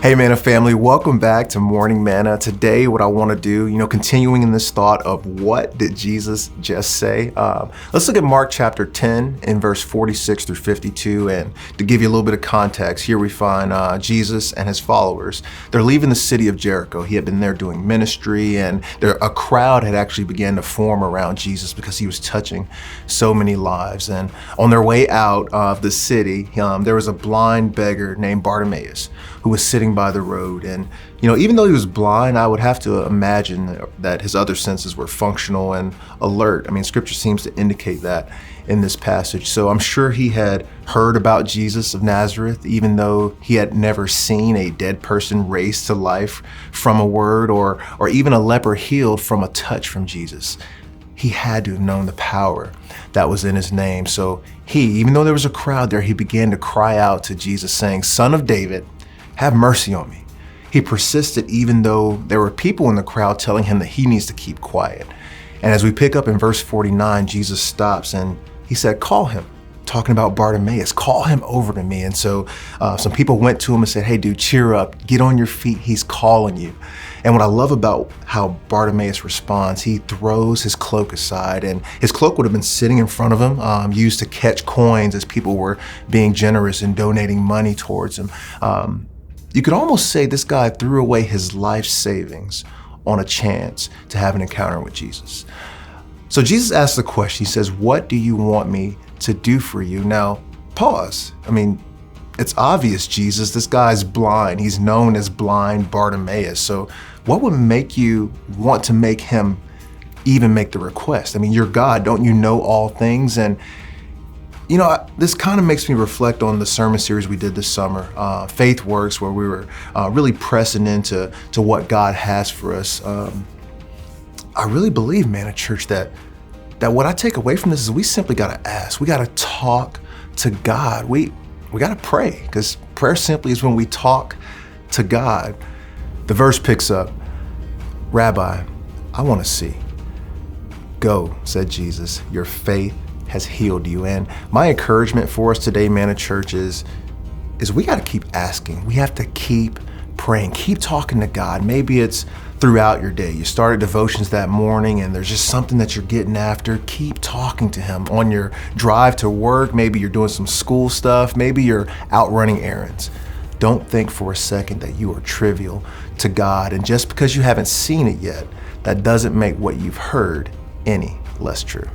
Hey Manna family, welcome back to Morning Manna. Today what I want to do, continuing in this thought of what did Jesus just say? Let's look at Mark chapter 10 in verse 46 through 52. And to give you a little bit of context, here we find Jesus and his followers. They're leaving the city of Jericho. He had been there doing ministry, and a crowd had actually began to form around Jesus because he was touching so many lives. And on their way out of the city, there was a blind beggar named Bartimaeus who was sitting by the road. And, even though he was blind, I would have to imagine that his other senses were functional and alert. Scripture seems to indicate that in this passage. So I'm sure he had heard about Jesus of Nazareth, even though he had never seen a dead person raised to life from a word or even a leper healed from a touch from Jesus. He had to have known the power that was in his name. So even though there was a crowd there, he began to cry out to Jesus saying, "Son of David, have mercy on me." He persisted even though there were people in the crowd telling him that he needs to keep quiet. And as we pick up in verse 49, Jesus stops and he said, "Call him," talking about Bartimaeus, "call him over to me." And so some people went to him and said, "Hey dude, cheer up, get on your feet, he's calling you." And what I love about how Bartimaeus responds, he throws his cloak aside, and his cloak would have been sitting in front of him, used to catch coins as people were being generous and donating money towards him. You could almost say this guy threw away his life savings on a chance to have an encounter with Jesus. So Jesus asks the question, he says, "What do you want me to do for you?" Now, pause. It's obvious, Jesus, this guy's blind. He's known as blind Bartimaeus. So what would make you want to make him even make the request? You're God, don't you know all things? And this kind of makes me reflect on the sermon series we did this summer, Faith Works, where we were really pressing into what God has for us. I really believe, man, at church, that what I take away from this is we simply got to ask. We got to talk to God. We got to pray, because prayer simply is when we talk to God. The verse picks up, "Rabbi, I want to see." "Go," said Jesus, "your faith has healed you." And my encouragement for us today, man, at church, is we got to keep asking. We have to keep praying, keep talking to God. Maybe it's throughout your day. You started devotions that morning and there's just something that you're getting after. Keep talking to him on your drive to work. Maybe you're doing some school stuff. Maybe you're out running errands. Don't think for a second that you are trivial to God. And just because you haven't seen it yet, that doesn't make what you've heard any less true.